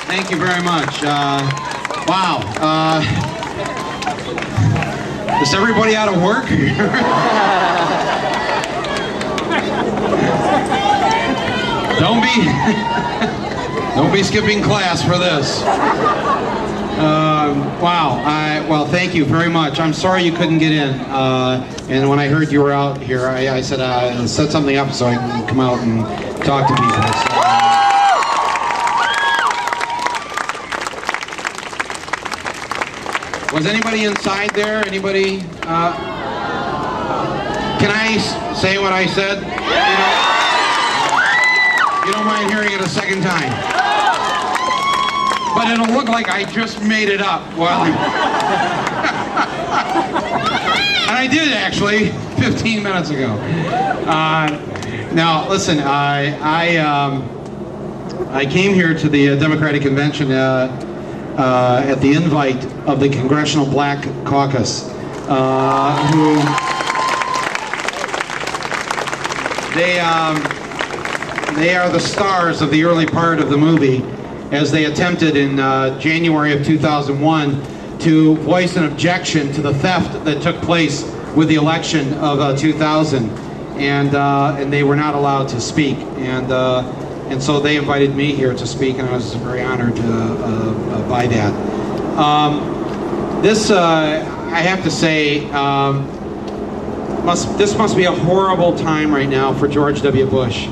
Thank you very much. Wow. Is everybody out of work? Don't be skipping class for this. Wow. Well, thank you very much. I'm sorry you couldn't get in. And when I heard you were out here, I said set something up so I can come out and talk to people. Was anybody inside there? Anybody? Can I say what I said? You don't mind hearing it a second time? But it'll look like I just made it up. Well, and I did actually 15 minutes ago. Now, listen, I came here to the Democratic Convention at the invite of the Congressional Black Caucus, who they are the stars of the early part of the movie, as they attempted in January of 2001 to voice an objection to the theft that took place with the election of 2000, and they were not allowed to speak, and so they invited me here to speak, and I was very honored by that. This, I have to say, this must be a horrible time right now for George W. Bush.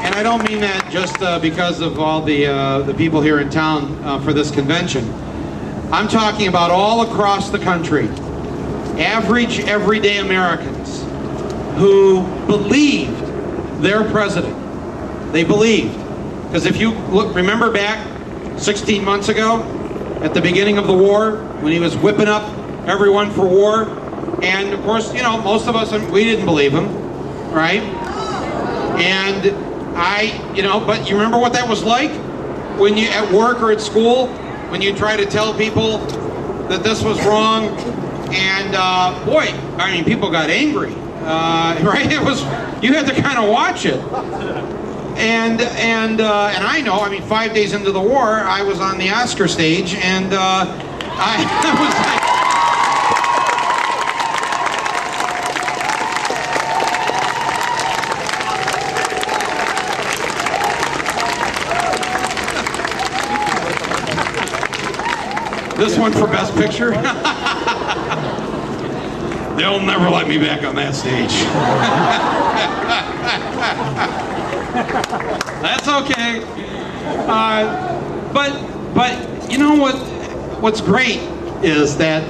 And I don't mean that just because of all the people here in town for this convention. I'm talking about all across the country. Average, everyday Americans who believed their president. They believed. Because if you remember back 16 months ago, at the beginning of the war, when he was whipping up everyone for war, and of course, you know, most of us, we didn't believe him, right? And but you remember what that was like? When you, at work or at school, when you try to tell people that this was wrong, and boy, I mean, people got angry, right? It was, you had to kind of watch it. And I know, I mean, 5 days into the war, I was on the Oscar stage, and I was like, this one for Best Picture? They'll never let me back on that stage. That's okay. But you know what's great is that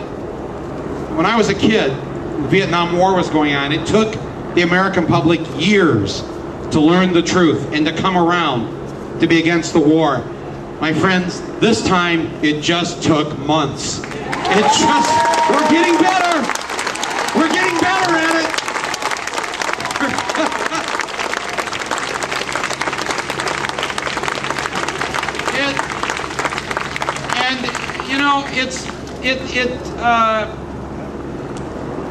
when I was a kid, the Vietnam War was going on, it took the American public years to learn the truth and to come around to be against the war. My friends, this time it just took months. We're getting better. We're getting better at it.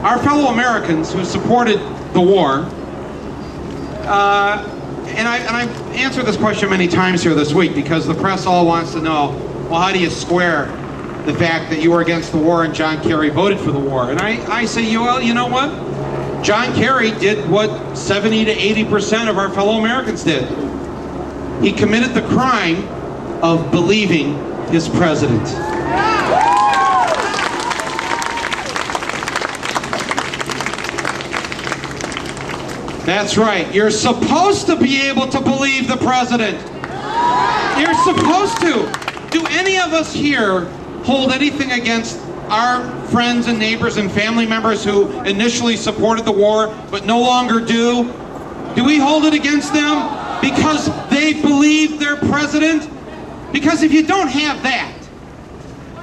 Our fellow Americans who supported the war, and I've answered this question many times here this week, because the press all wants to know, well, how do you square the fact that you were against the war and John Kerry voted for the war? And I say, well, you know what? John Kerry did what 70 to 80% of our fellow Americans did. He committed the crime of believing his president. That's right. You're supposed to be able to believe the president. You're supposed to. Do any of us here hold anything against our friends and neighbors and family members who initially supported the war but no longer do? Do we hold it against them because they believe their president? Because if you don't have that,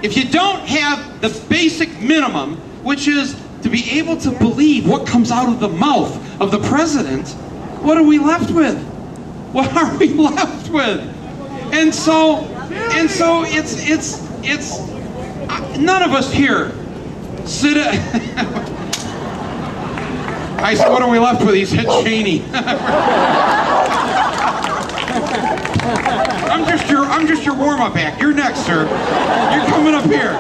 if you don't have the basic minimum, which is to be able to believe what comes out of the mouth of the president, what are we left with? What are we left with? And so it's none of us here sit I said, what are we left with? He said, Cheney. I'm just your warm-up act. You're next, sir. You're coming up here.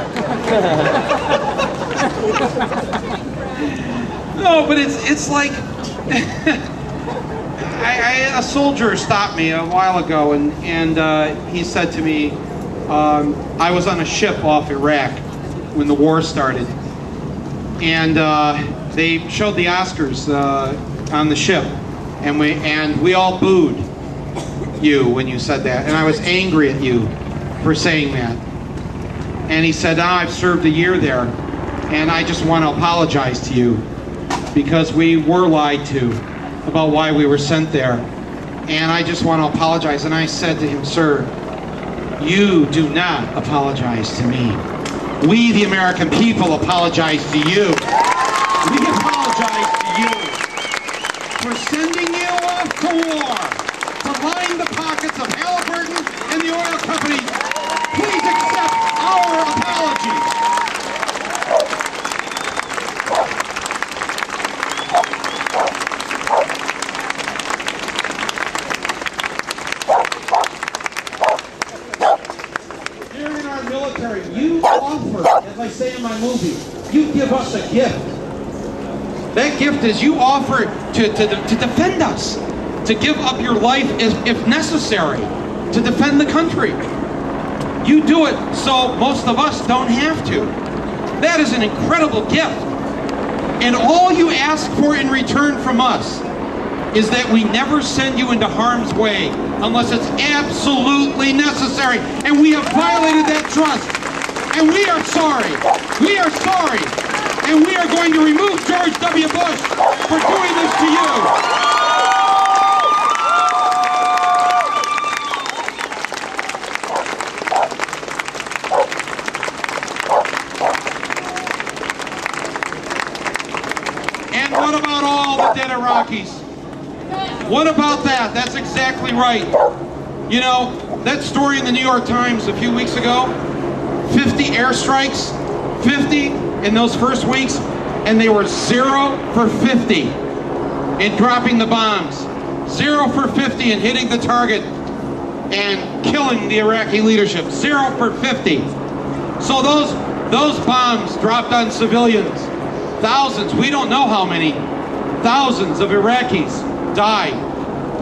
No, but it's like a soldier stopped me a while ago, and he said to me, I was on a ship off Iraq when the war started, and they showed the Oscars on the ship, and we all booed you when you said that, and I was angry at you for saying that. And he said, I've served a year there, and I just want to apologize to you because we were lied to about why we were sent there, and I just want to apologize. And I said to him, sir, you do not apologize to me. We, the American people, apologize to you. We apologize to you for sending you off to war, to line the pockets of Halliburton and the oil companies. Please accept our apology. Here in our military, you offer, as I say in my movie, you give us a gift. That gift is you offer to defend us, to give up your life if necessary, to defend the country. You do it so most of us don't have to. That is an incredible gift. And all you ask for in return from us is that we never send you into harm's way unless it's absolutely necessary. And we have violated that trust. And we are sorry. We are sorry. And we are going to remove George W. Bush for doing this to you. And what about all the dead Iraqis? What about that? That's exactly right. You know, that story in the New York Times a few weeks ago, 50 airstrikes, 50 in those first weeks, and they were 0 for 50 in dropping the bombs. 0 for 50 in hitting the target and killing the Iraqi leadership. 0 for 50. So those bombs dropped on civilians. Thousands, we don't know how many, thousands of Iraqis died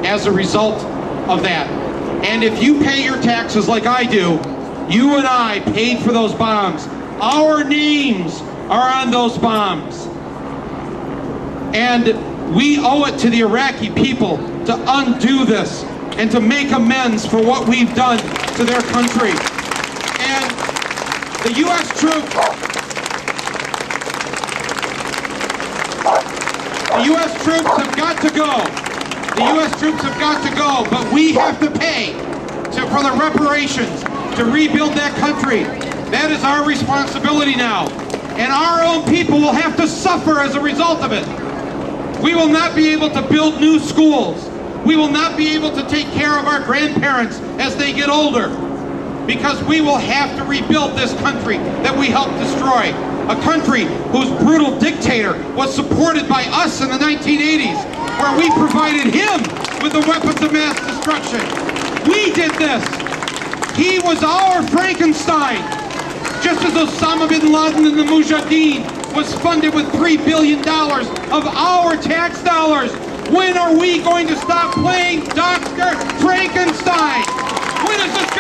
as a result of that. And if you pay your taxes like I do, you and I paid for those bombs. Our names are on those bombs. And we owe it to the Iraqi people to undo this and to make amends for what we've done to their country. And the U.S. troops have got to go. The U.S. troops have got to go, but we have to pay for the reparations to rebuild that country. That is our responsibility now. And our own people will have to suffer as a result of it. We will not be able to build new schools. We will not be able to take care of our grandparents as they get older, because we will have to rebuild this country that we helped destroy. A country whose brutal dictator was supported by us in the 1980s, where we provided him with the weapons of mass destruction. We did this. He was our Frankenstein. Just as Osama bin Laden and the Mujahideen was funded with $3 billion of our tax dollars. When are we going to stop playing Dr. Frankenstein? When is this